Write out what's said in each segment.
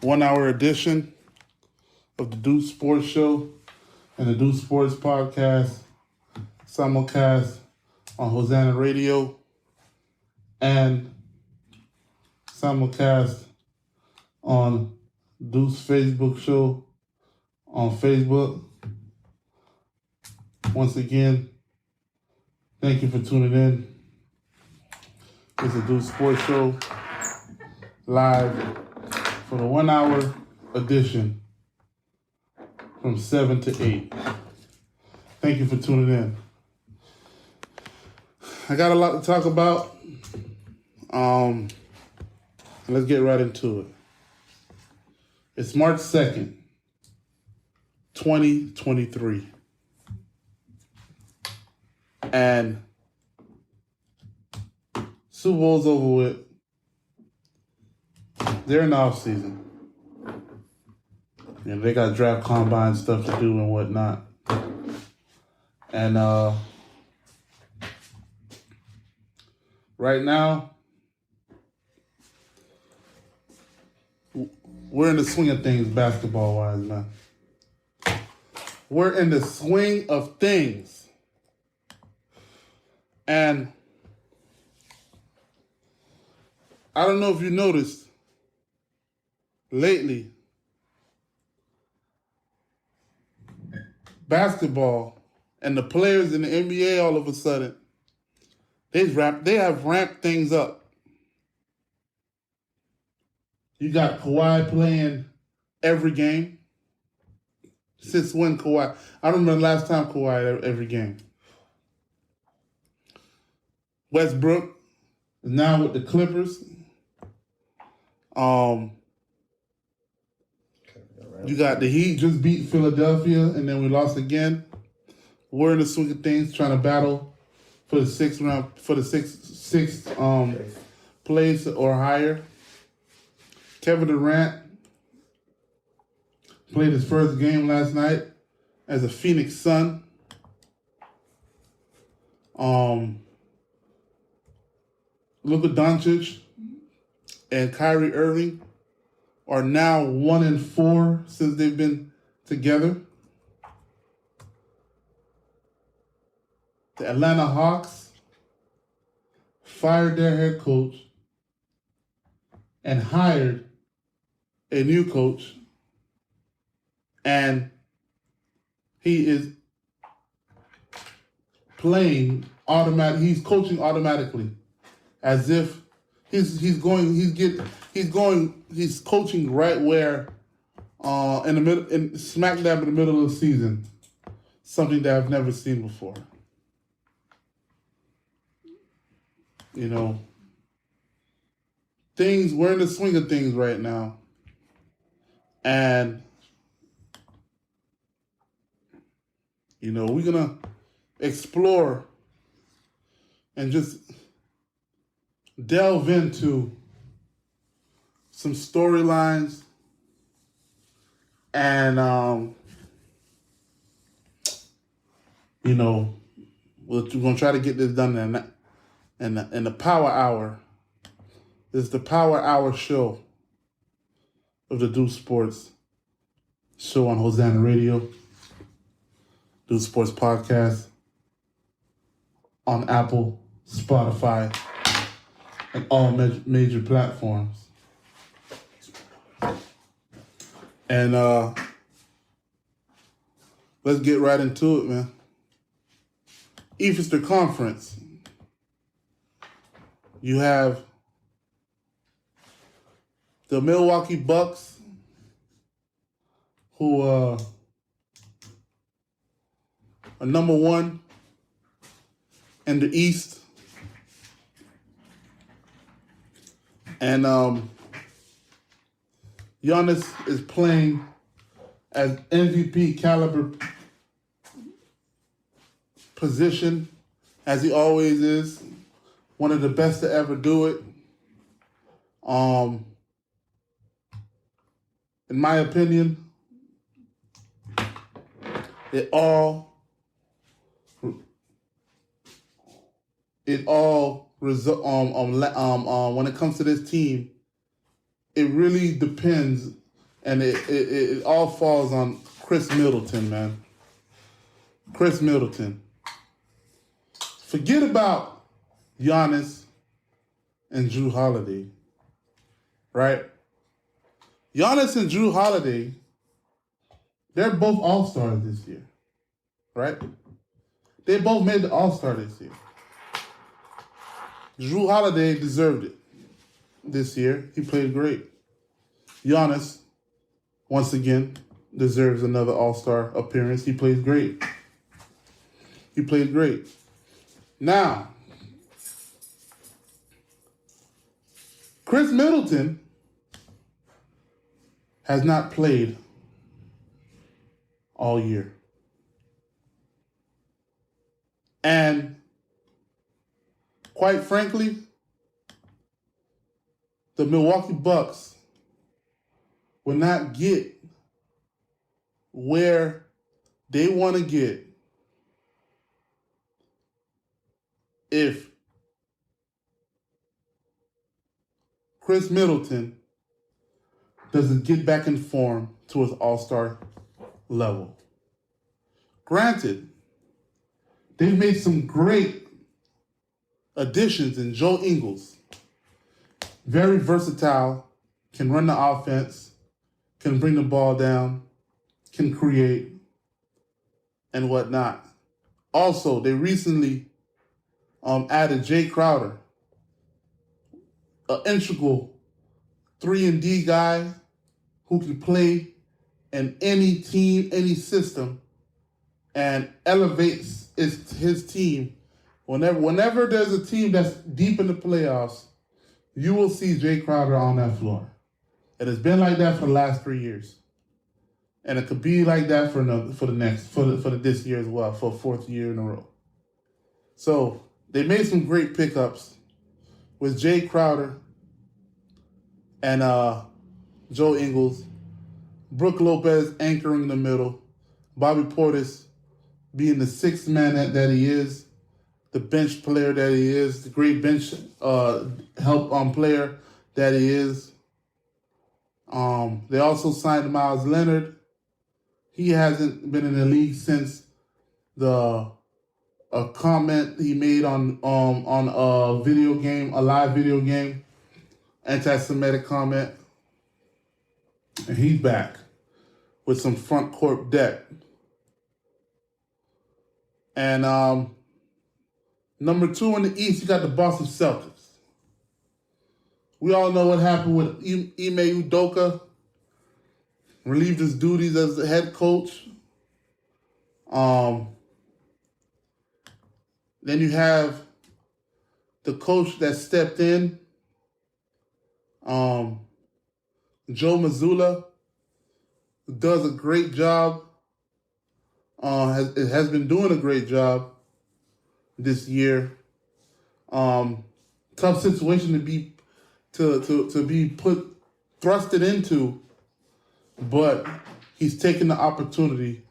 1 hour edition of the Duke Sports Show and the Duke Sports Podcast, simulcast on Hosanna Radio and simulcast on Duke's Facebook show on Facebook. Once again, thank you for tuning in. It's a Duke Sports Show live for the 1 hour edition from 7 to 8. Thank you for tuning in. I got a lot to talk about. Let's get right into it. It's March 2nd, 2023. And Super Bowl's over with. They're in the off season. You know, they got draft combine stuff to do and whatnot. And right now, we're in the swing of things basketball-wise, man. We're in the swing of things. And I don't know if you noticed, lately, basketball and the players in the NBA all of a sudden, they have ramped things up. You got Kawhi playing every game. Since when Kawhi? I don't remember the last time Kawhi every game. Westbrook is now with the Clippers. You got the Heat just beat Philadelphia, and then we lost again. We're in the swing of things, trying to battle for the sixth round, for the sixth place or higher. Kevin Durant played his first game last night as a Phoenix Sun. Luka Doncic and Kyrie Irving are now 1-4 since they've been together. The Atlanta Hawks fired their head coach and hired a new coach, and he is playing automatic. He's coaching automatically, as if he's coaching right where in the middle, smack dab in the middle of the season, something that I've never seen before. You know, we're in the swing of things right now. And, you know, we're going to explore and just delve into some storylines and, you know, we're going to try to get this done in the Power Hour. This is the Power Hour show of the Duke Sports Show on Hosanna Radio, Duke Sports Podcast on Apple, Spotify, and all major platforms. And let's get right into it, man. Eastern Conference. You have the Milwaukee Bucks, who are number one in the East. And Giannis is playing as MVP caliber position, as he always is. One of the best to ever do it. In my opinion, it all when it comes to this team, it really depends And it all falls on Chris Middleton, man. Chris Middleton. Forget about Giannis and Jrue Holiday, right? Giannis and Jrue Holiday, they're both All-Stars this year, right? They both made the All-Star this year. Jrue Holiday deserved it this year. He played great. Giannis, once again, deserves another All-Star appearance. He plays great. He played great. Now, Chris Middleton has not played all year. And quite frankly, the Milwaukee Bucks will not get where they want to get if Chris Middleton doesn't get back in form to his All-Star level. Granted, they've made some great additions in Joe Ingles. Very versatile, can run the offense, can bring the ball down, can create, and whatnot. Also, they recently added Jay Crowder, an integral 3-and-D guy who can play in any team, any system, and elevates his team. Whenever there's a team that's deep in the playoffs, you will see Jay Crowder on that floor. And it's been like that for the last 3 years. And it could be like that for this year as well, for a fourth year in a row. So they made some great pickups with Jay Crowder and Joe Ingles, Brook Lopez anchoring the middle, Bobby Portis being the sixth man that he is, the bench player that he is, the great bench help player that he is. They also signed Miles Leonard. He hasn't been in the league since a comment he made on a video game, a live video game, anti-Semitic comment, and he's back with some front court depth. And number 2 in the East, you got the Boston Celtics. We all know what happened with Ime Udoka, relieved his duties as the head coach. Then you have the coach that stepped in, Joe Mazzulla, does a great job. Has been doing a great job this year. Tough situation to be thrusted into, but he's taken the opportunity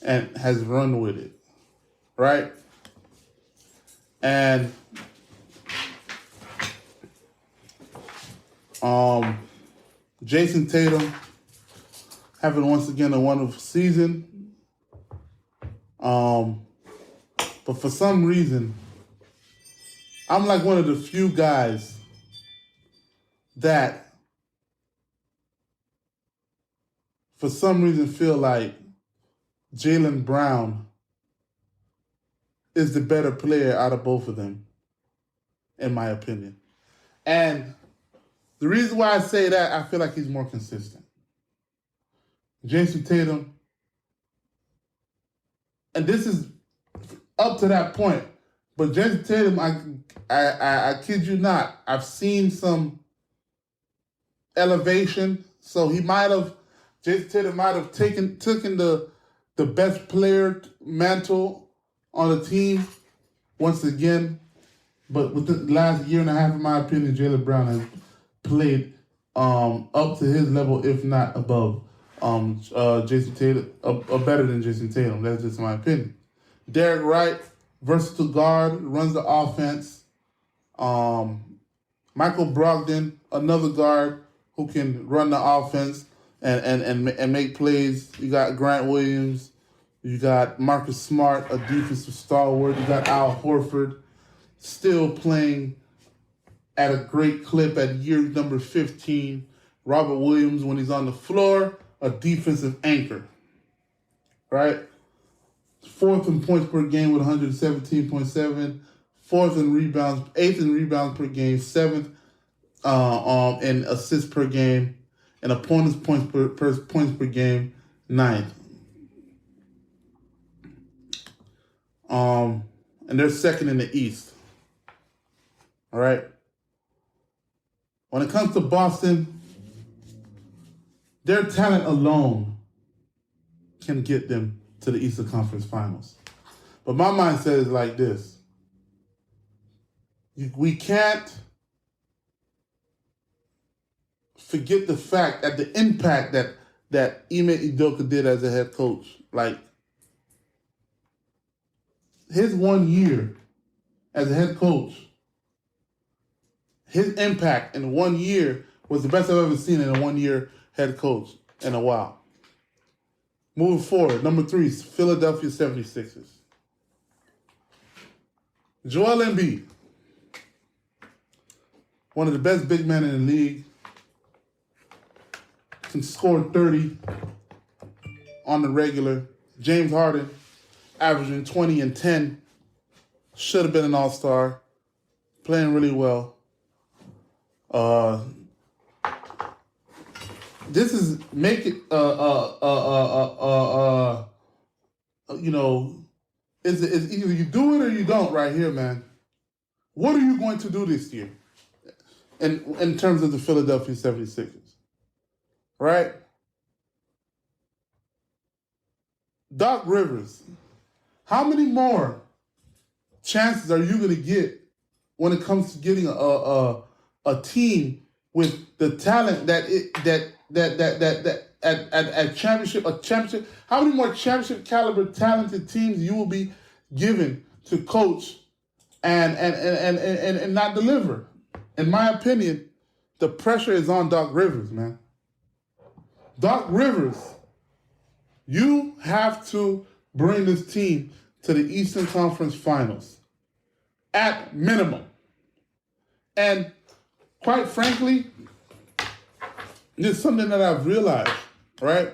and has run with it, right? And Jason Tatum having once again a wonderful season. But for some reason, I'm like one of the few guys that for some reason feel like Jaylen Brown is the better player out of both of them, in my opinion. And the reason why I say that, I feel like he's more consistent. Jason Tatum, and this is up to that point, but Jason Tatum, I kid you not, I've seen some elevation. So Jason Tatum might have taken the best player mantle on the team once again. But within the last year and a half, in my opinion, Jaylen Brown has played up to his level, if not above Jason Tatum, better than Jason Tatum. That's just my opinion. Derek Wright, versatile guard, runs the offense. Michael Brogdon, another guard who can run the offense and make plays. You got Grant Williams. You got Marcus Smart, a defensive stalwart. You got Al Horford still playing at a great clip at year number 15. Robert Williams, when he's on the floor, a defensive anchor. Right? Fourth in points per game with 117.7. Fourth in rebounds, eighth in rebounds per game, seventh in assists per game, and opponents' points per game, ninth. And they're second in the East. All right. When it comes to Boston, their talent alone can get them to the Eastern Conference Finals. But my mindset is like this. We can't forget the fact that the impact that Ime Udoka did as a head coach. Like, his 1 year as a head coach, his impact in 1 year was the best I've ever seen in a 1 year head coach in a while. Moving forward, number 3, Philadelphia 76ers. Joel Embiid, one of the best big men in the league, can score 30 on the regular. James Harden, averaging 20 and 10, should have been an all-star, playing really well. This is make it it's either you do it or you don't right here, man. What are you going to do this year in terms of the Philadelphia 76ers? Right? Doc Rivers, how many more chances are you going to get when it comes to getting a team with the talent that at championship? How many more championship caliber talented teams you will be given to coach and not deliver? In my opinion, the pressure is on Doc Rivers, man. Doc Rivers, you have to bring this team to the Eastern Conference Finals at minimum. And quite frankly, this is something that I've realized, right?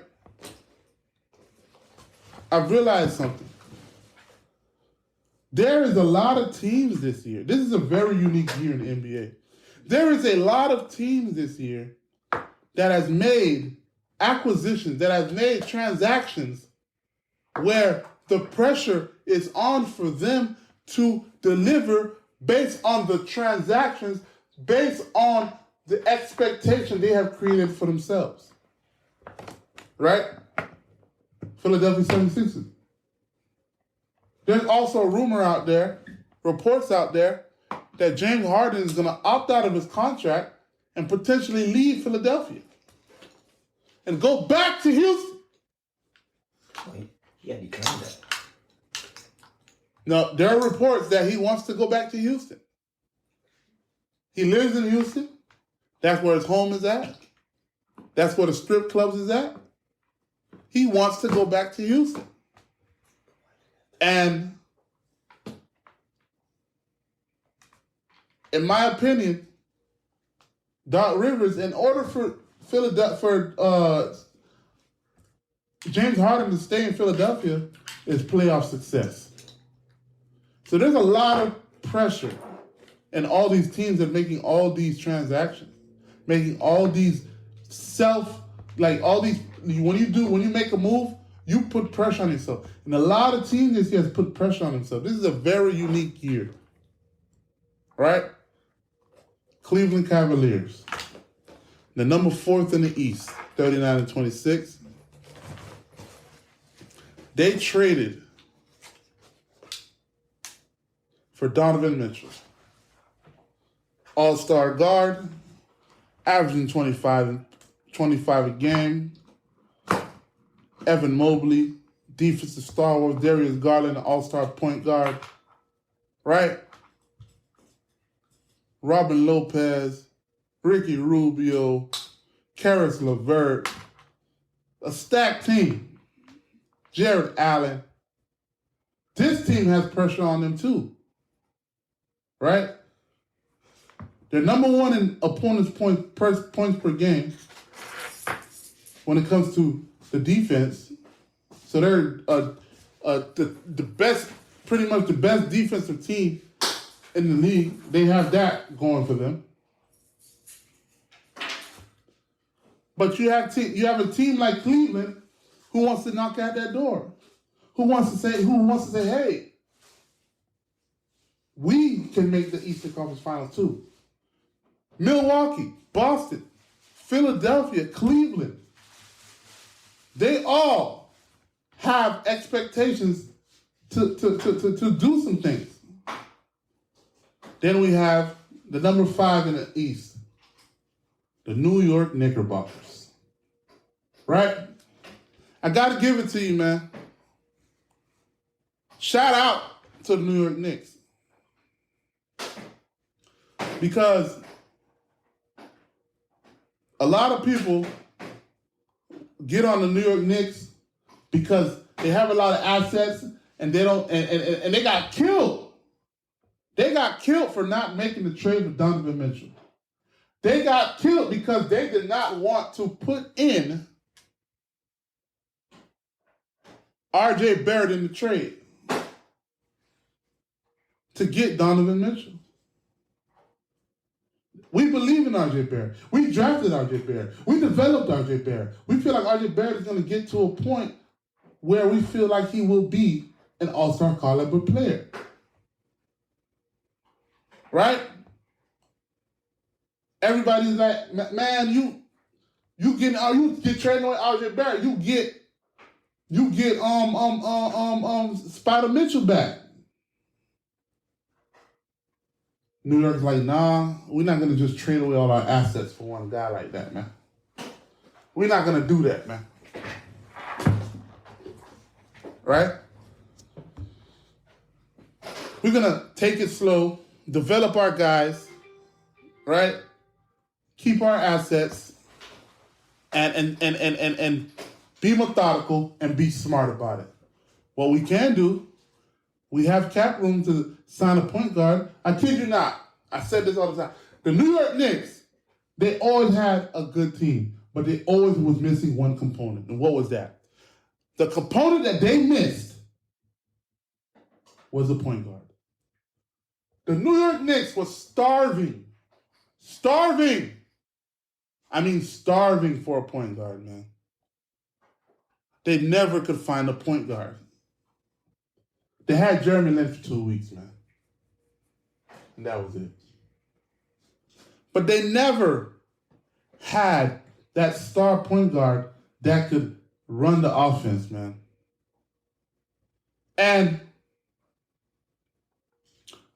I've realized something. There is a lot of teams this year. This is a very unique year in the NBA. There is a lot of teams this year that has made acquisitions, that has made transactions where the pressure is on for them to deliver based on the transactions, based on the expectation they have created for themselves. Right? Philadelphia 76ers. There's also a rumor out there, reports out there, that James Harden is going to opt out of his contract and potentially leave Philadelphia and go back to Houston. He had declined that. No, there are reports that he wants to go back to Houston. He lives in Houston. That's where his home is at. That's where the strip clubs is at. He wants to go back to Houston. And in my opinion, Doc Rivers, in order for James Harden to stay in Philadelphia, is playoff success. So there's a lot of pressure, and all these teams are making all these transactions, making all these when you make a move, you put pressure on yourself. And a lot of teams this year has put pressure on themselves. This is a very unique year. Right? Cleveland Cavaliers. The number 4th in the East, 39 and 26. They traded for Donovan Mitchell. All-star guard, averaging 25 a game. Evan Mobley, defensive stalwart. Darius Garland, an all-star point guard. Right? Robin Lopez, Ricky Rubio, Karis LeVert, A stacked team. Jared Allen. This team has pressure on them too. Right? They're number one in opponents' points per game when it comes to the defense. So they're the best, pretty much the best defensive team in the league. They have that going for them. But you have a team like Cleveland who wants to knock at that door, who wants to say, hey, we can make the Eastern Conference Finals too. Milwaukee, Boston, Philadelphia, Cleveland, they all have expectations to do some things. Then we have the number 5 in the East, the New York Knickerbockers. Right? I got to give it to you, man. Shout out to the New York Knicks. Because a lot of people get on the New York Knicks because they have a lot of assets and they don't and they got killed. They got killed for not making the trade for Donovan Mitchell. They got killed because they did not want to put in RJ Barrett in the trade to get Donovan Mitchell. We believe in RJ Barrett. We drafted RJ Barrett. We developed RJ Barrett. We feel like RJ Barrett is going to get to a point where we feel like he will be an all-star caliber player. Right? Everybody's like, man, you get trading away RJ Barrett. You get Spider Mitchell back. New York's like, nah, we're not gonna just trade away all our assets for one guy like that, man. We're not gonna do that, man. Right? We're gonna take it slow, develop our guys, right? Keep our assets and be methodical and be smart about it. What we can do, we have cap room to sign a point guard. I kid you not. I said this all the time. The New York Knicks, they always had a good team, but they always was missing one component. And what was that? The component that they missed was a point guard. The New York Knicks was starving. Starving. I mean, starving for a point guard, man. They never could find a point guard. They had Jeremy Lin for 2 weeks, man. And that was it. But they never had that star point guard that could run the offense, man. And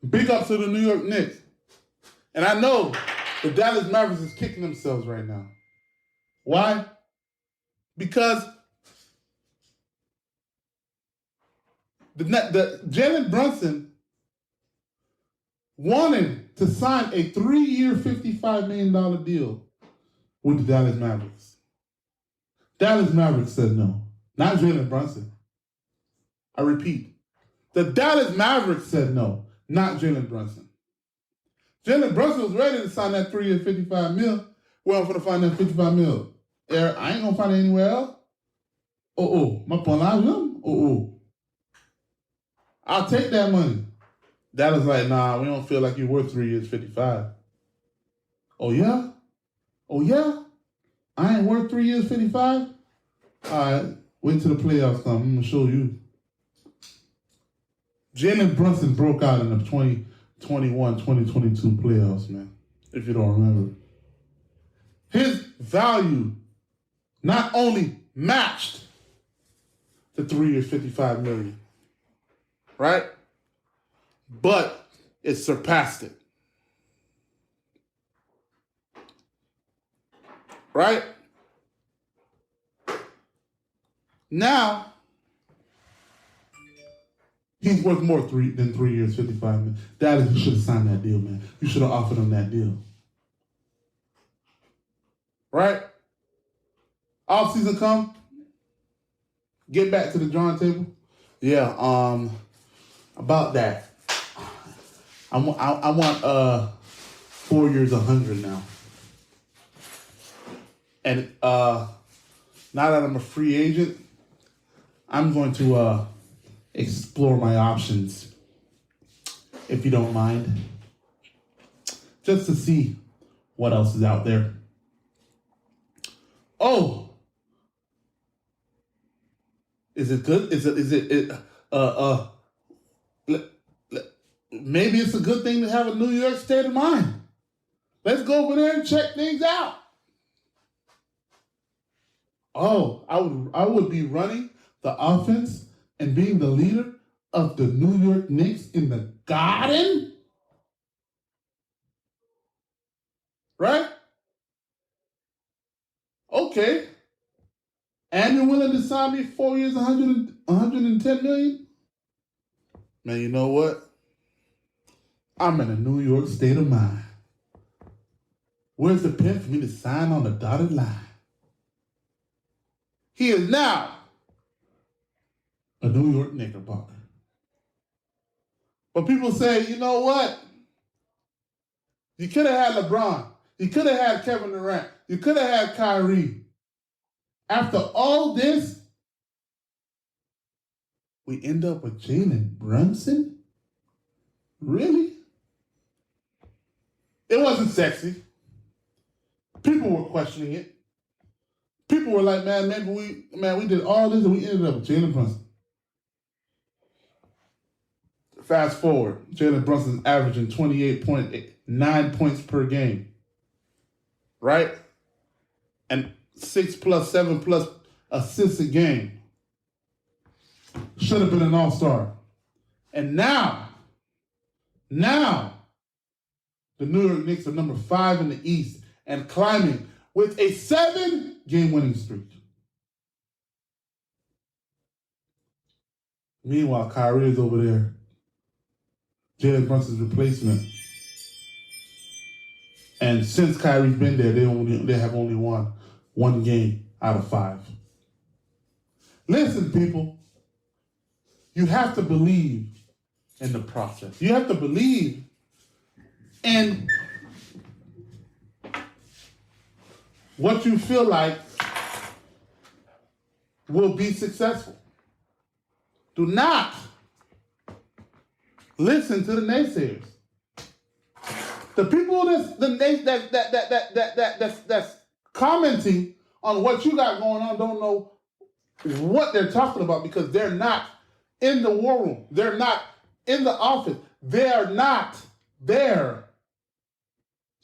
big up to the New York Knicks. And I know the Dallas Mavericks is kicking themselves right now. Why? Because the Jalen Brunson wanted to sign a 3-year, $55 million deal with the Dallas Mavericks. Dallas Mavericks said no. Not Jalen Brunson. I repeat. The Dallas Mavericks said no. Not Jalen Brunson. Jalen Brunson was ready to sign that 3-year, $55 million. Where I'm going to find that $55 million? I ain't going to find it anywhere else. My point. I'll take that money. Dallas like, nah, we don't feel like you're worth 3 years, 55. Oh, yeah? Oh, yeah? I ain't worth 3 years, 55? All right, wait till the playoffs come. I'm going to show you. Jalen Brunson broke out in the 2021-2022 playoffs, man, if you don't remember. His value not only matched the 3 years, $55 million, right? But it surpassed it. Right? Now, he's worth more than 3 years, $55 million. Dallas, you should have signed that deal, man. You should have offered him that deal. Right? Off season come, get back to the drawing table. Yeah, about that. I want 4 years 100 now. And now that I'm a free agent, I'm going to explore my options, if you don't mind, just to see what else is out there. Oh, is it good? Maybe it's a good thing to have a New York state of mind. Let's go over there and check things out. Oh, I would be running the offense and being the leader of the New York Knicks in the Garden? Right? Okay. And you're willing to sign me 4 years, 110 million? Man, you know what? I'm in a New York state of mind. Where's the pen for me to sign on the dotted line? He is now a New York Knickerbocker. But people say, you know what? You could have had LeBron. You could have had Kevin Durant. You could have had Kyrie. After all this, we end up with Jalen Brunson? Really? It wasn't sexy. People were questioning it. People were like, man, we did all this and we ended up with Jalen Brunson. Fast forward, Jalen Brunson's averaging 28.9 points per game. Right? And 6+, 7+ assists a game. Should have been an all-star. And now, the New York Knicks are number 5 in the East and climbing with a 7-game winning streak. Meanwhile, Kyrie is over there, Jalen Brunson's replacement. And since Kyrie's been there, they have only won 1 game out of 5. Listen, people, you have to believe in the process. You have to believe in what you feel like will be successful. Do not listen to the naysayers. The people that's commenting on what you got going on don't know what they're talking about because they're not in the war room. They're not in the office. They are not there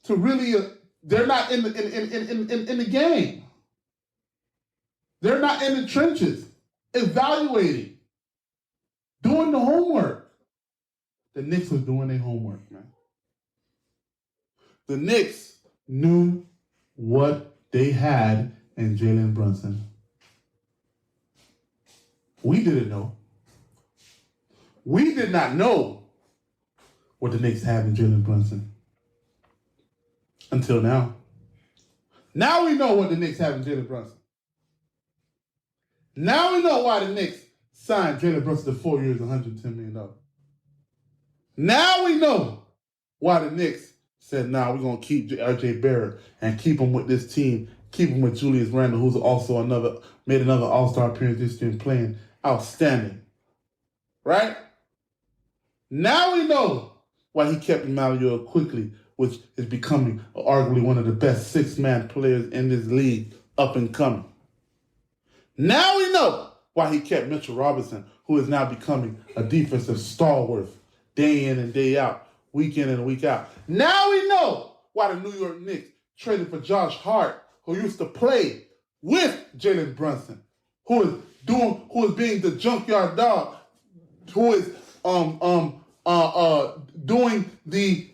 to really. They're not in the game. They're not in the trenches, evaluating, doing the homework. The Knicks was doing their homework, man. The Knicks knew what they had in Jalen Brunson. We didn't know. We did not know what the Knicks had in Jalen Brunson until now. Now we know what the Knicks have in Jalen Brunson. Now we know why the Knicks signed Jalen Brunson to 4 years, $110 million. Now we know why the Knicks said, we're going to keep R.J. Barrett and keep him with this team, keep him with Julius Randle, who's also made another All-Star appearance this year and playing outstanding. Right? Now we know why he kept Emmanuel quickly, which is becoming arguably one of the best 6-man players in this league, up and coming. Now we know why he kept Mitchell Robinson, who is now becoming a defensive stalwart day in and day out, week in and week out. Now we know why the New York Knicks traded for Josh Hart, who used to play with Jalen Brunson, who is being the junkyard dog, who is doing the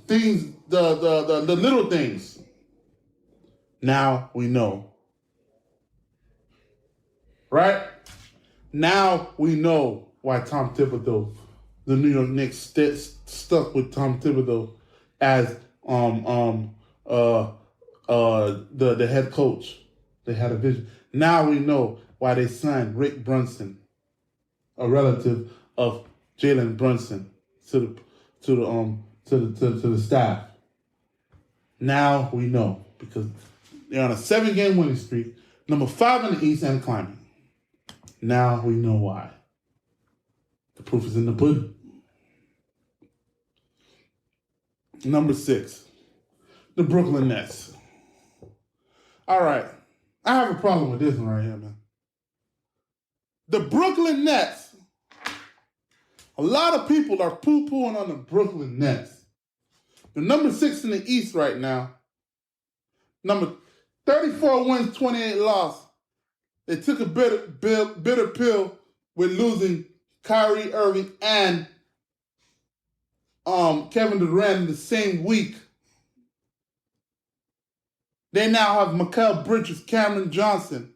things, the little things. Now we know. Right? Now we know why Tom Thibodeau, the New York Knicks stuck with Tom Thibodeau as the head coach. They had a vision. Now we know why they signed Rick Brunson, a relative of Jalen Brunson, to the staff. Now we know because they're on a 7-game winning streak, number 5 in the East and climbing. Now we know why. The proof is in the pudding. Number 6, the Brooklyn Nets. All right, I have a problem with this one right here, man. The Brooklyn Nets. A lot of people are poo-pooing on the Brooklyn Nets. They're number 6 in the East right now. Number 34 wins, 28 losses. They took a bitter pill with losing Kyrie Irving and Kevin Durant in the same week. They now have Mikal Bridges, Cameron Johnson,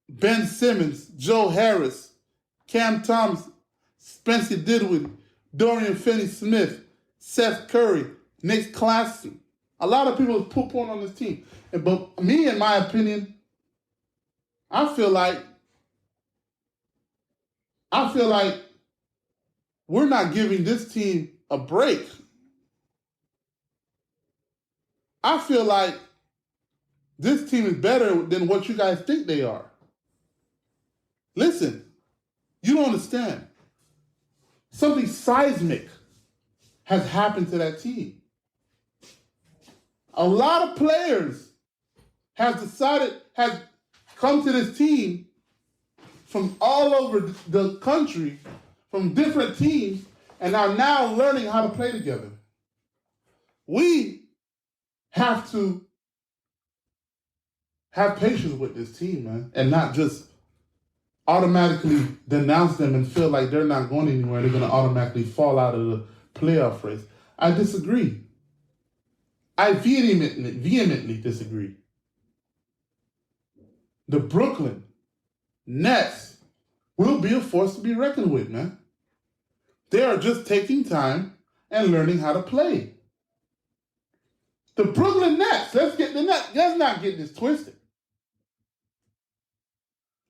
Ben Simmons, Joe Harris, Cam Thomas, Spencer Dinwiddie, Dorian Finney-Smith, Seth Curry, Nick Claxton. A lot of people are poo-pooing on this team. But me, in my opinion, I feel like we're not giving this team a break. I feel like this team is better than what you guys think they are. Listen, you don't understand. Something seismic has happened to that team. A lot of players have come to this team from all over the country, from different teams, and are now learning how to play together. We have to have patience with this team, man, and not just automatically denounce them and feel like they're not going anywhere. They're going to automatically fall out of the playoff race. I disagree. I vehemently disagree. The Brooklyn Nets will be a force to be reckoned with, man. They are just taking time and learning how to play. The Brooklyn Nets, let's not get this twisted.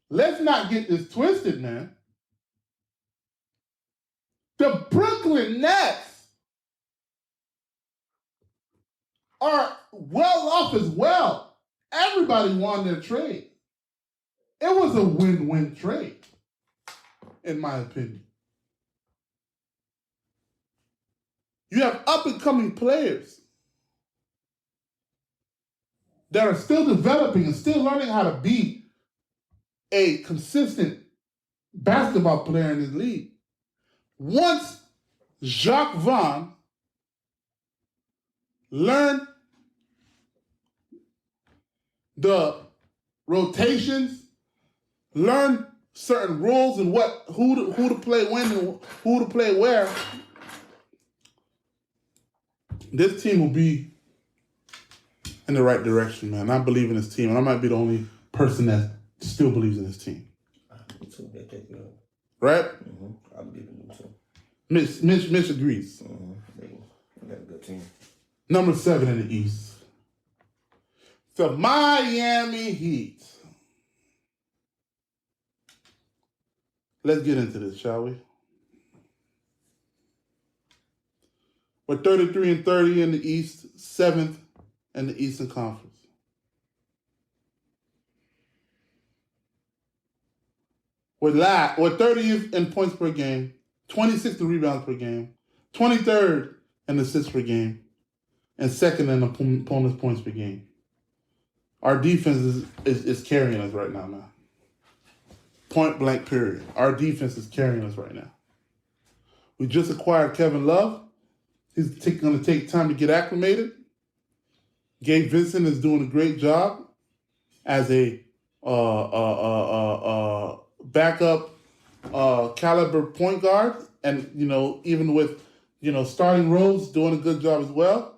Let's not get this twisted, man. The Brooklyn Nets are well off as well. Everybody won their trade. It was a win-win trade, in my opinion. You have up-and-coming players that are still developing and still learning how to be a consistent basketball player in this league. Once Jacques Vaughn learned the rotations, learned certain rules and who to play when and who to play where, this team will be in the right direction, man. I believe in this team, and I might be the only person that still believes in this team. Me too. They take it up. Right? I believe in them too. Mitch agrees. They got a good team. Number 7 in the East, the Miami Heat. Let's get into this, shall we? We're 33-30 in the East, 7th in the Eastern Conference. We're 30th in points per game, 26th in rebounds per game, 23rd in assists per game, and 2nd in opponent's points per game. Our defense is carrying us right now, man. Point blank period. Our defense is carrying us right now. We just acquired Kevin Love. He's going to take time to get acclimated. Gabe Vincent is doing a great job as a backup caliber point guard, and even with starting roles, doing a good job as well.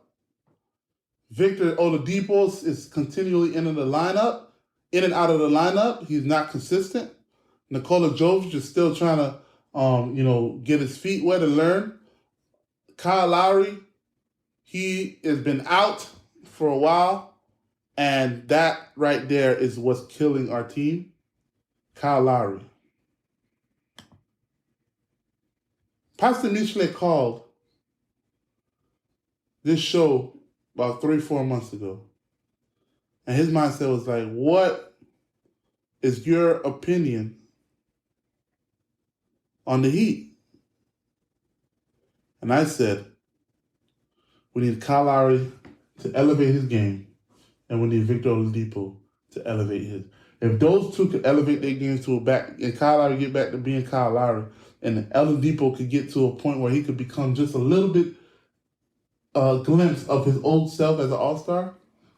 Victor Oladipo is continually in and out of the lineup. He's not consistent. Nikola Jovic is still trying to get his feet wet and learn. Kyle Lowry, he has been out for a while, And that right there is what's killing our team. Kyle Lowry. Pastor Michelet called this show about 3-4 months ago. And his mindset was like, what is your opinion on the Heat? And I said, we need Kyle Lowry to elevate his game, and we need Victor Oladipo to elevate his. If those two could elevate their games to a back, and Kyle Lowry get back to being Kyle Lowry, and Oladipo could get to a point where he could become just a little bit glimpse of his old self as an all-star,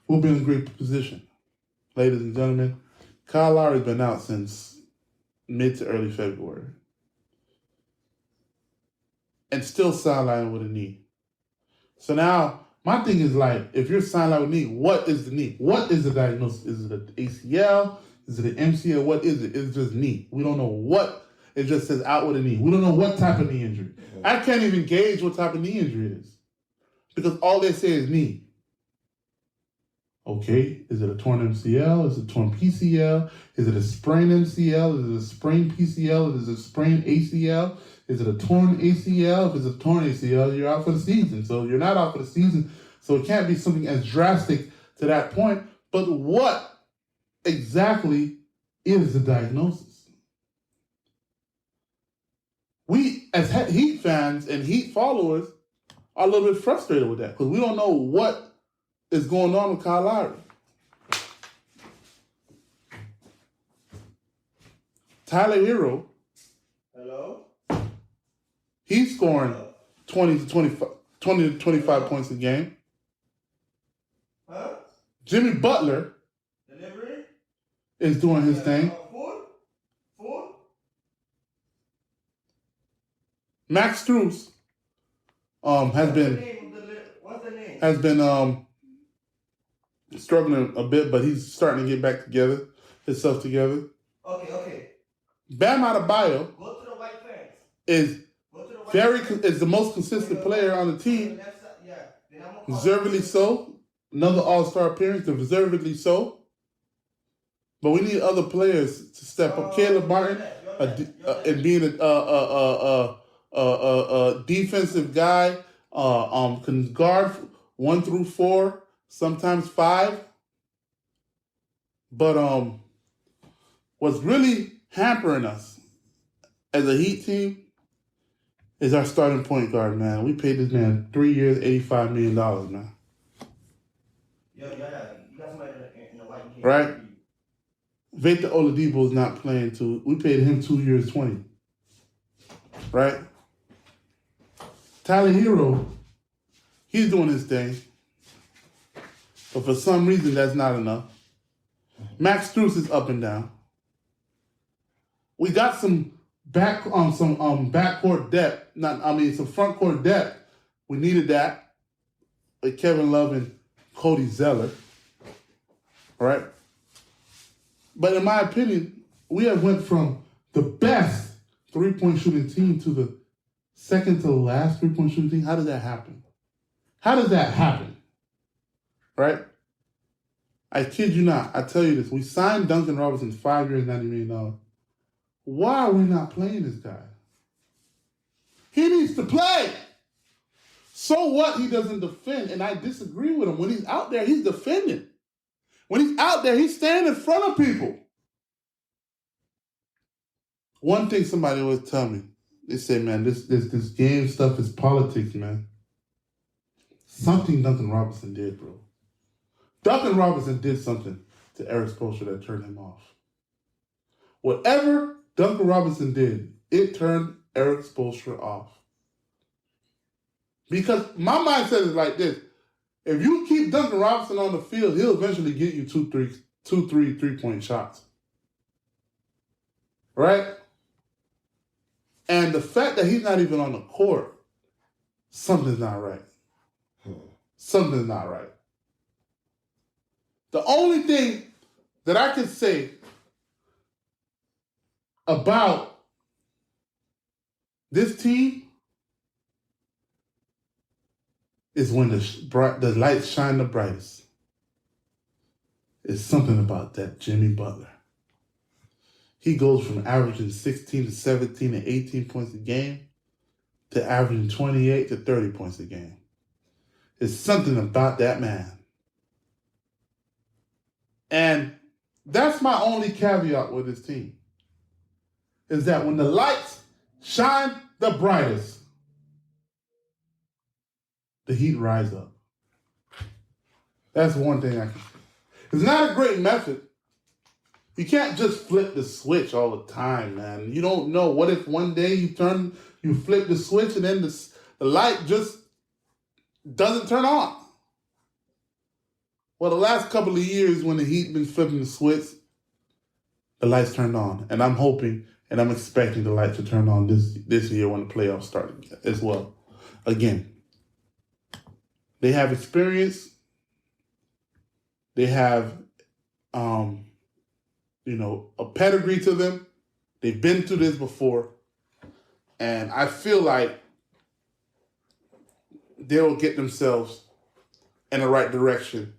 we'll be in a great position. Ladies and gentlemen, Kyle Lowry's been out since mid to early February. And still sidelined with a knee. So now, my thing is like, if you're sidelined with a knee, what is the knee? What is the diagnosis? Is it an ACL? Is it an MCL? What is it? It's just knee. We don't know what. It just says out with a knee. We don't know what type of knee injury. I can't even gauge what type of knee injury it is. Because all they say is knee. Okay, is it a torn MCL? Is it a torn PCL? Is it a sprained MCL? Is it a sprained PCL? Is it a sprained ACL? Is it a torn ACL? If it's a torn ACL, you're out for the season. So you're not out for the season. So it can't be something as drastic to that point. But what exactly is the diagnosis? We, as Heat fans and Heat followers, are a little bit frustrated with that because we don't know what is going on with Kyle Lowry. Tyler Hero. Hello? He's scoring 20 to 25 points a game. Huh? Jimmy Butler Delivery? is doing his thing. Food? Max Strus has been struggling a bit, but he's starting to get back together, himself together. Okay. Bam Adebayo Go to the white fence. is the most consistent player on the team. Deservedly so. Another All-Star appearance, deservedly so. But we need other players to step up. Caleb Martin, and being a defensive guy, can guard 1 through 4, sometimes 5. But what's really hampering us as a Heat team is our starting point guard, man. We paid this man 3 years, $85 million, man. Yeah. You got somebody in the white game. Right? Victor Oladipo is not playing we paid him 2 years, 20. Right? Tyler Hero, he's doing his thing. But for some reason, that's not enough. Max Strus is up and down. We got some backcourt depth. Some front court depth. We needed that with Kevin Love and Cody Zeller. Right? But in my opinion, we have went from the best three-point shooting team to the second to the last three-point shooting team. How does that happen? Right? I kid you not. I tell you this. We signed Duncan Robinson 5 years, $90 million. Why are we not playing this guy? He needs to play. So what? He doesn't defend, and I disagree with him. When he's out there, he's defending. When he's out there, he's standing in front of people. One thing somebody always tell me, they say, man, this game stuff is politics, man. Something Duncan Robinson did, bro. Duncan Robinson did something to Eric Spoelstra that turned him off. Whatever Duncan Robinson did, it turned Eric Spoelstra off. Because my mindset is like this. If you keep Duncan Robinson on the field, he'll eventually get you 2-3 three-point shots. Right? And the fact that he's not even on the court, something's not right. Something's not right. The only thing that I can say about this team is when the lights shine the brightest. It's something about that Jimmy Butler. He goes from averaging 16 to 17 to 18 points a game to averaging 28 to 30 points a game. It's something about that man. And that's my only caveat with this team, is that when the lights shine the brightest, the Heat rise up. That's one thing I can say. It's not a great method. You can't just flip the switch all the time, man. You don't know. What if one day you flip the switch and then the light just doesn't turn on? Well, the last couple of years when the Heat been flipping the switch, the lights turned on. And I'm hoping and I'm expecting the light to turn on this year when the playoffs start as well. Again, they have experience. They have, a pedigree to them. They've been through this before. And I feel like they'll get themselves in the right direction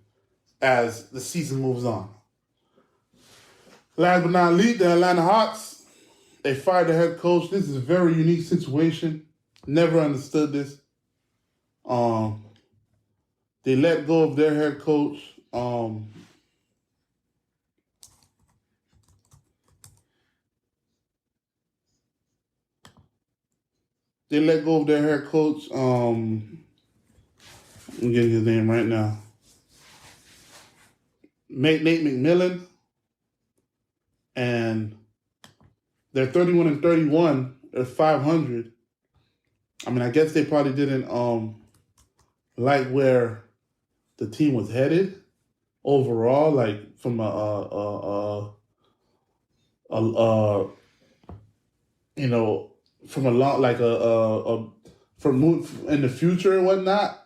as the season moves on. Last but not least, the Atlanta Hawks, they fired the head coach. This is a very unique situation. Never understood this. They let go of their head coach. They let go of their head coach. I'm getting his name right now. Nate McMillan. And they're 31-31. They're 500. I mean, I guess they probably didn't like where the team was headed overall, like from from a lot, like from in the future and whatnot,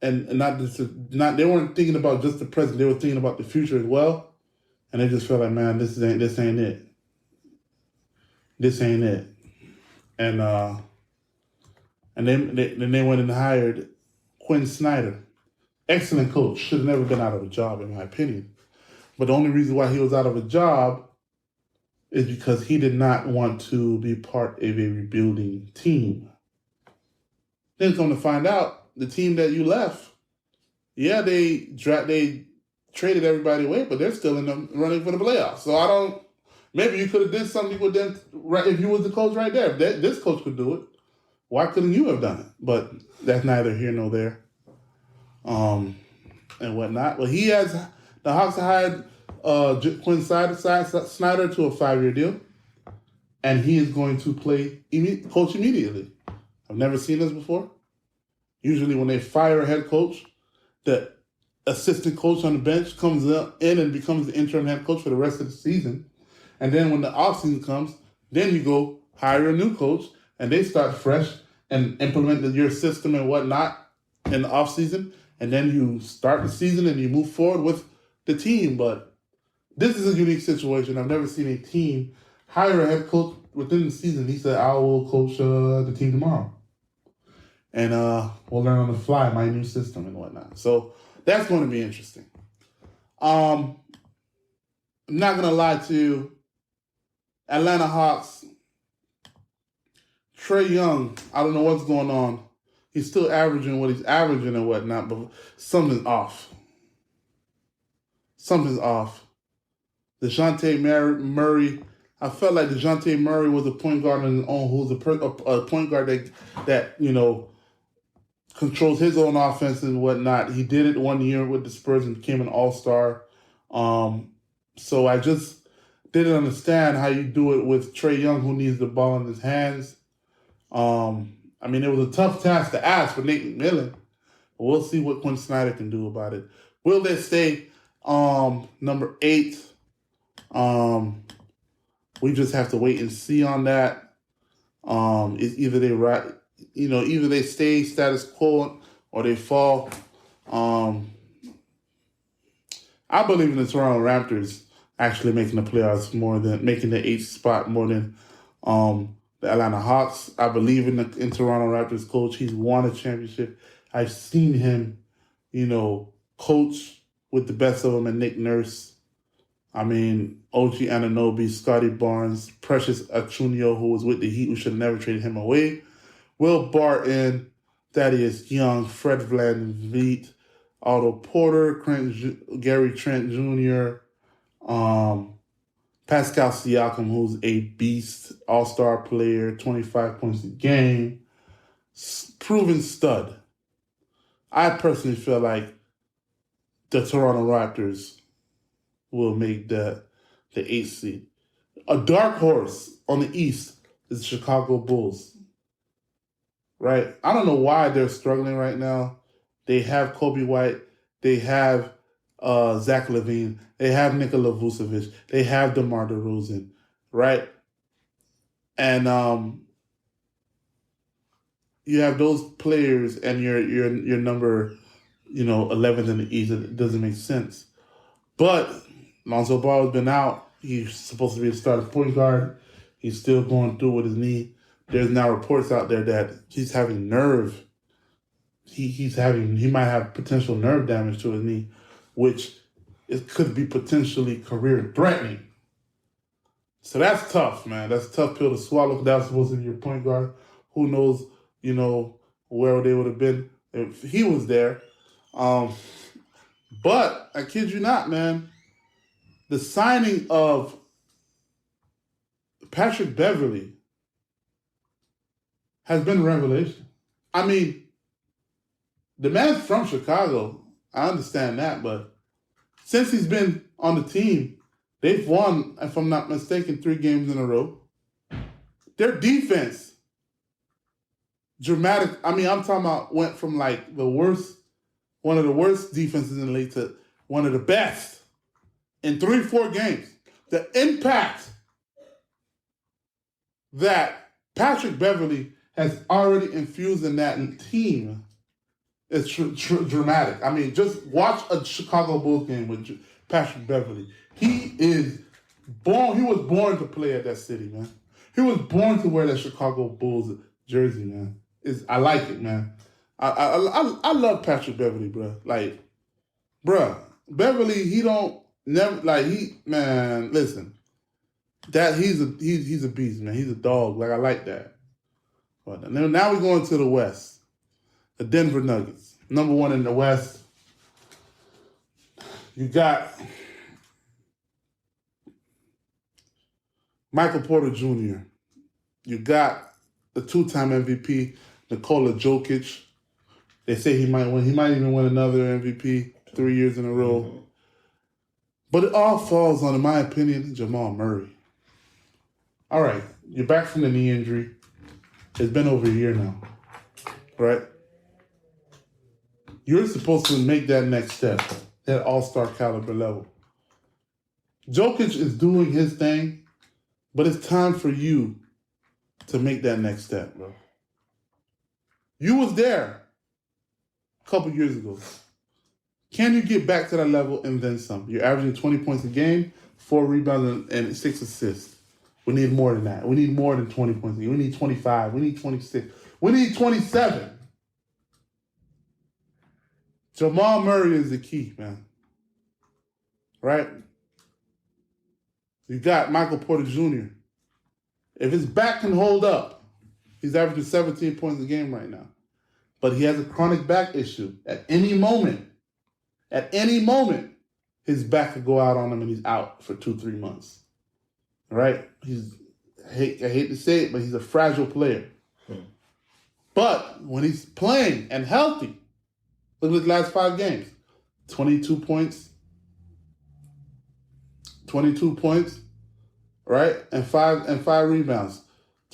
and not they weren't thinking about just the present. They were thinking about the future as well, and they just felt like, man, this ain't it. This ain't it, and then they went and hired Quinn Snyder, excellent coach. Should have never been out of a job, in my opinion. But the only reason why he was out of a job is because he did not want to be part of a rebuilding team. Then come to find out, the team that you left, yeah, they traded everybody away, but they're still in the running for the playoffs. So maybe you could have did something with them right if you was the coach right there. If this coach could do it, why couldn't you have done it? But that's neither here nor there. And whatnot. Well, the Hawks hired Quinn Snyder to a 5-year deal, and he is going to coach immediately. I've never seen this before. Usually when they fire a head coach, the assistant coach on the bench comes in and becomes the interim head coach for the rest of the season. And then when the offseason comes, then you go hire a new coach, and they start fresh and implement your system and whatnot in the offseason. And then you start the season and you move forward with the team. But this is a unique situation. I've never seen a team hire a head coach within the season. He said, I will coach the team tomorrow. And we'll learn on the fly my new system and whatnot. So that's going to be interesting. I'm not going to lie to you. Atlanta Hawks, Trae Young, I don't know what's going on. He's still averaging what he's averaging and whatnot, but something's off. Something's off. DeJounte Murray, I felt like DeJounte Murray was a point guard on his own, who's a point guard that controls his own offense and whatnot. He did it 1 year with the Spurs and became an all-star. So I just didn't understand how you do it with Trae Young, who needs the ball in his hands. I mean, it was a tough task to ask for Nate McMillan, but we'll see what Quinn Snyder can do about it. Will they stay number 8? We just have to wait and see on that. It's either they stay status quo or they fall. I believe in the Toronto Raptors actually making the playoffs more than making the 8th spot more than the Atlanta Hawks. I believe in Toronto Raptors coach. He's won a championship. I've seen him, coach with the best of them and Nick Nurse. I mean, OG Anunoby, Scotty Barnes, Precious Achunio, who was with the Heat, we should have never traded him away. Will Barton, Thaddeus Young, Fred VanVleet, Otto Porter, Gary Trent Jr., Pascal Siakam, who's a beast, all-star player, 25 points a game, proven stud. I personally feel like the Toronto Raptors will make the 8th seed. A dark horse on the East is the Chicago Bulls. Right? I don't know why they're struggling right now. They have Kobe White. They have Zach LaVine. They have Nikola Vucevic. They have DeMar DeRozan. Right? And you have those players and your number, 11th in the East. It doesn't make sense. But Lonzo Ball has been out. He's supposed to be a starting point guard. He's still going through with his knee. There's now reports out there that he's having nerve. He might have potential nerve damage to his knee, which it could be potentially career threatening. So that's tough, man. That's a tough pill to swallow. That was supposed to be your point guard. Who knows, where they would have been if he was there. But I kid you not, man. The signing of Patrick Beverley has been a revelation. I mean, the man's from Chicago. I understand that, but since he's been on the team, they've won, if I'm not mistaken, 3 games in a row. Their defense, dramatic. I mean, I'm talking about went from like one of the worst defenses in the league to one of the best in 3-4 games. The impact that Patrick Beverley has already infused in that team is dramatic. I mean, just watch a Chicago Bulls game with Patrick Beverley. He was born to play at that city, man. He was born to wear that Chicago Bulls jersey, man. I like it, man. I love Patrick Beverley, bro. Like, bro, Beverley, listen. That he's a beast, man. He's a dog. Like, I like that. But now we're going to the West. The Denver Nuggets. Number 1 in the West. You got Michael Porter Jr. You got the 2-time MVP, Nikola Jokic. They say he might win. He might even win another MVP 3 years in a row. Mm-hmm. But it all falls on, in my opinion, Jamal Murray. All right, you're back from the knee injury. It's been over a year now, right? You're supposed to make that next step, that all-star caliber level. Jokic is doing his thing, but it's time for you to make that next step, bro. You was there a couple years ago. Can you get back to that level and then some? You're averaging 20 points a game, 4 rebounds, and 6 assists. We need more than that. We need more than 20 points a game. We need 25. We need 26. We need 27. Jamal Murray is the key, man. Right? You got Michael Porter Jr. If his back can hold up, he's averaging 17 points a game right now. But he has a chronic back issue. At any moment, his back could go out on him and he's out for 2-3 months. Right? I hate to say it, but he's a fragile player. But when he's playing and healthy, look at his last 5 games. 22 points, right? And 5 rebounds.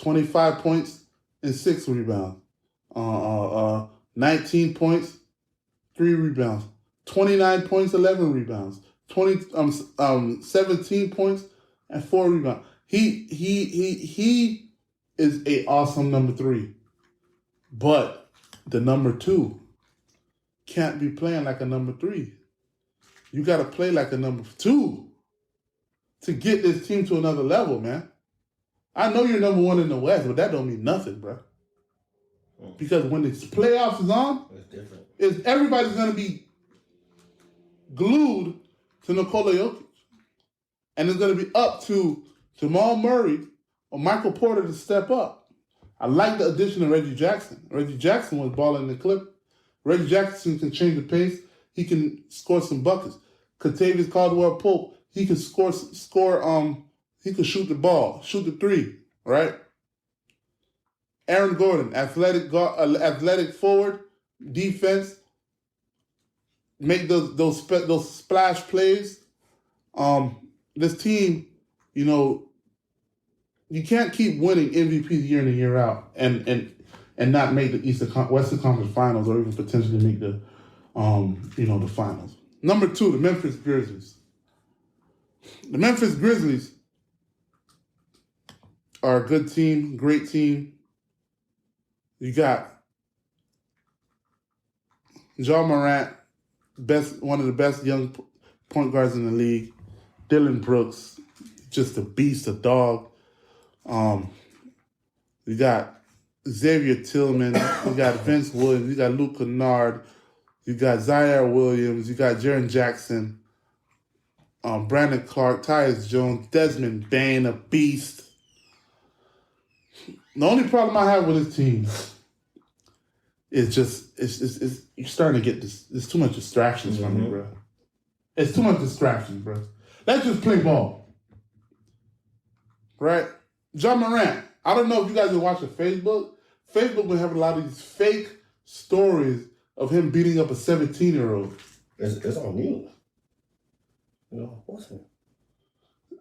25 points and 6 rebounds. 19 points, 3 rebounds. 29 points, 11 rebounds. 17 points and 4 rebounds. He is a awesome number 3. But the number 2 can't be playing like a number 3. You got to play like a number 2 to get this team to another level, man. I know you're number 1 in the West, but that don't mean nothing, bro. Because when the playoffs is on, it's different. Everybody's going to be glued to Nikola Jokic. And it's going to be up to Jamal Murray or Michael Porter to step up. I like the addition of Reggie Jackson. Reggie Jackson was balling the clip. Reggie Jackson can change the pace. He can score some buckets. Kentavious Caldwell-Pope, he can score. He can shoot the ball, shoot the three, right? Aaron Gordon, athletic forward, defense, make those splash plays. This team, you can't keep winning MVP year in and year out and not make the Western Conference Finals or even potentially make the the finals. Number 2, the Memphis Grizzlies. The Memphis Grizzlies are a good team, great team. You got Ja Morant, one of the best young point guards in the league. Dylan Brooks, just a beast, a dog. You got Xavier Tillman. You got Vince Williams. You got Luke Kennard. You got Zaire Williams. You got Jaren Jackson. Brandon Clark, Tyus Jones, Desmond Bane, a beast. The only problem I have with this team is just it's you're starting to get this. There's too much distractions from me, bro. It's too much distractions, bro. Let's just play ball, right? Ja Morant. I don't know if you guys are watching Facebook. Facebook will have a lot of these fake stories of him beating up a 17-year-old. It's on you. What's it?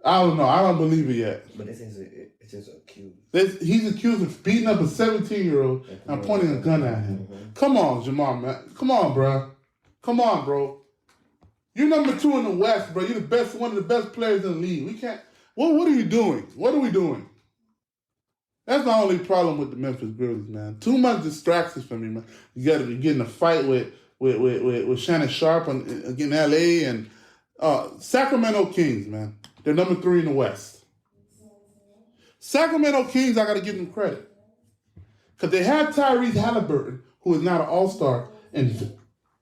I don't know. I don't believe it yet. But it's just accused. He's accused of beating up a 17-year-old and pointing a gun at him. Come on, Jamal, man. Come on, bro. Come on, bro. You're number 2 in the West, bro. You're one of the best players in the league. We can't. What are you doing? What are we doing? That's the only problem with the Memphis Grizzlies, man. Too much distractions for me, man. You got to get in a fight with Shannon Sharp against LA and Sacramento Kings, man. They're number 3 in the West. Sacramento Kings, I got to give them credit. Because they had Tyrese Halliburton, who is now an all-star in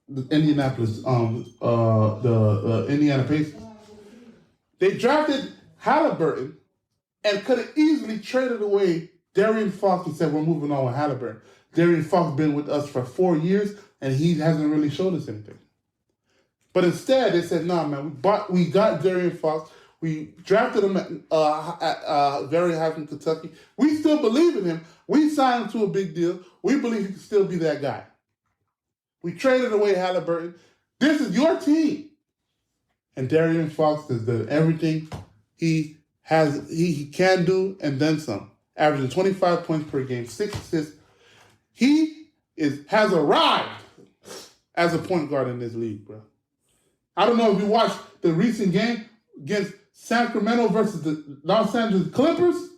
the Indianapolis, the Indiana Pacers. They drafted Halliburton and could have easily traded away De'Aaron Fox and said, we're moving on with Halliburton. De'Aaron Fox been with us for 4 years, and he hasn't really showed us anything. But instead, they said, nah, man, we got De'Aaron Fox. We drafted him at very high from Kentucky. We still believe in him. We signed him to a big deal. We believe he can still be that guy. We traded away Halliburton. This is your team. And De'Aaron Fox has done everything he can do and then some. Averaging 25 points per game, 6 assists. He has arrived as a point guard in this league, bro. I don't know if you watched the recent game against Sacramento versus the Los Angeles Clippers,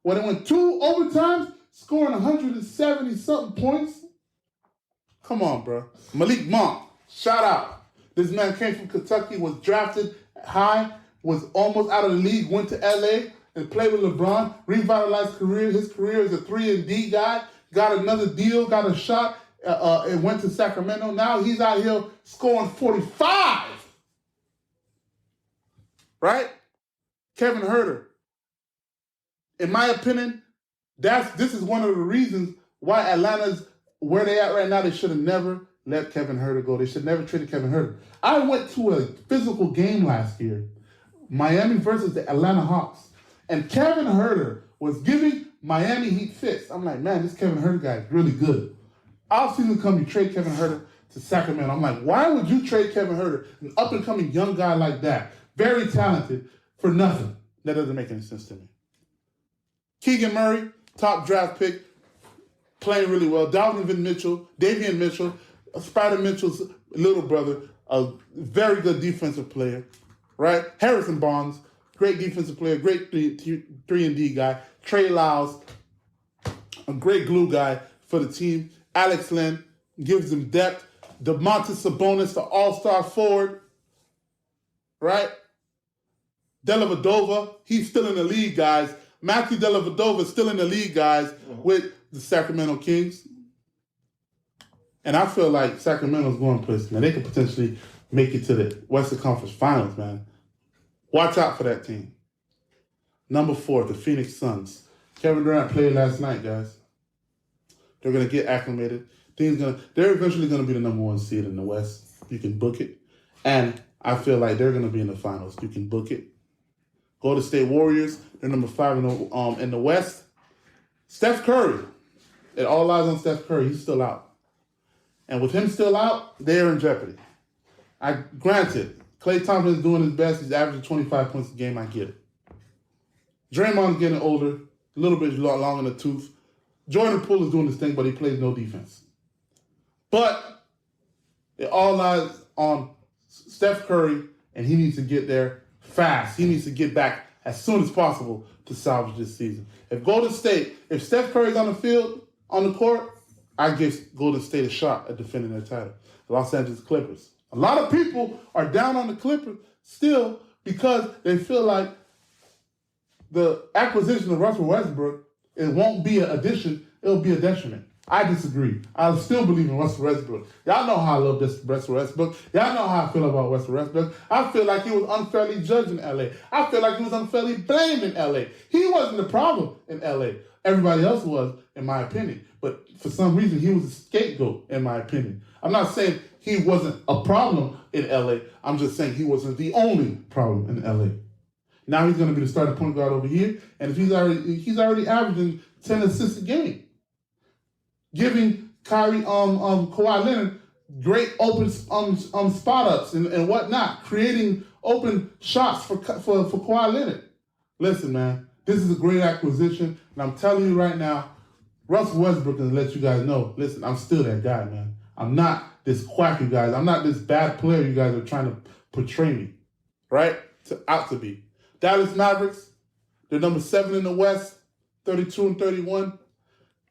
where they went 2 overtimes, scoring 170-something points. Come on, bro. Malik Monk, shout out. This man came from Kentucky, was drafted high, was almost out of the league, went to LA and played with LeBron, revitalized career. His career as a 3-and-D guy, got another deal, got a shot, and went to Sacramento. Now he's out here scoring 45. Right? Kevin Huerter. In my opinion, this is one of the reasons why Atlanta's where they at right now. They should have never let Kevin Huerter go. They should never traded Kevin Huerter. I went to a physical game last year, Miami versus the Atlanta Hawks, and Kevin Huerter was giving Miami Heat fits. I'm like, man, this Kevin Huerter guy is really good. Off-season come, you trade Kevin Huerter to Sacramento. I'm like, why would you trade Kevin Huerter, an up-and-coming young guy like that, very talented, for nothing? That doesn't make any sense to me. Keegan Murray, top draft pick, playing really well. Davian Mitchell, Spider Mitchell's little brother, a very good defensive player, right? Harrison Barnes, great defensive player, great 3-and-D guy. Trey Lyles, a great glue guy for the team. Alex Len gives them depth. Domantas Sabonis, the all-star forward, right? Dellavedova, he's still in the league, guys. Matthew Dellavedova is still in the league, guys, with the Sacramento Kings. And I feel like Sacramento's going places, man. They could potentially make it to the Western Conference Finals, man. Watch out for that team. Number 4, the Phoenix Suns. Kevin Durant played last night, guys. They're going to get acclimated. They're eventually going to be the number 1 seed in the West. You can book it. And I feel like they're going to be in the finals. You can book it. Golden State Warriors, they're number 5 in the West. Steph Curry. It all lies on Steph Curry. He's still out. And with him still out, they're in jeopardy. Granted, Klay Thompson is doing his best. He's averaging 25 points a game. I get it. Draymond's getting older, a little bit long in the tooth. Jordan Poole is doing his thing, but he plays no defense. But it all lies on Steph Curry, and he needs to get there fast. He needs to get back as soon as possible to salvage this season. If Steph Curry's on the field, on the court, I give Golden State a shot at defending their title. The Los Angeles Clippers. A lot of people are down on the Clippers still because they feel like the acquisition of Russell Westbrook, it won't be an addition, it'll be a detriment. I disagree. I still believe in Russell Westbrook. Y'all know how I love this Russell Westbrook. Y'all know how I feel about Russell Westbrook. I feel like he was unfairly judged in L.A. I feel like he was unfairly blamed in L.A. He wasn't the problem in L.A. Everybody else was, in my opinion. But for some reason, he was a scapegoat, in my opinion. I'm not saying he wasn't a problem in L.A. I'm just saying he wasn't the only problem in L.A. Now he's going to be the starting point guard over here, and if he's already averaging 10 assists a game, giving Kawhi Leonard great open spot ups and whatnot, creating open shots for Kawhi Leonard. Listen, man, this is a great acquisition, and I'm telling you right now, Russell Westbrook can let you guys know. Listen, I'm still that guy, man. I'm not this quack, you guys. I'm not this bad player you guys are trying to portray me, right? Out to be. Dallas Mavericks, they're number 7 in the West, 32-31.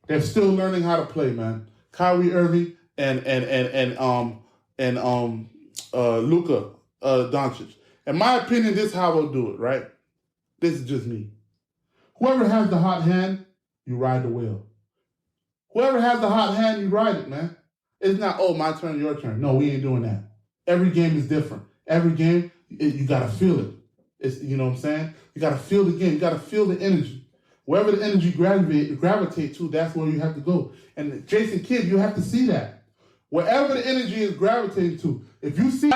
They're still learning how to play, man. Kyrie Irving and Luka Doncic. In my opinion, this is how we'll do it, right? This is just me. Whoever has the hot hand, you ride the wheel. Whoever has the hot hand, you ride it, man. It's not, oh, my turn, your turn. No, we ain't doing that. Every game is different. Every game, you got to feel it. You know what I'm saying? You got to feel the game. You got to feel the energy. Wherever the energy gravitate to, that's where you have to go. And Jason Kidd, you have to see that. Wherever the energy is gravitating to, if you see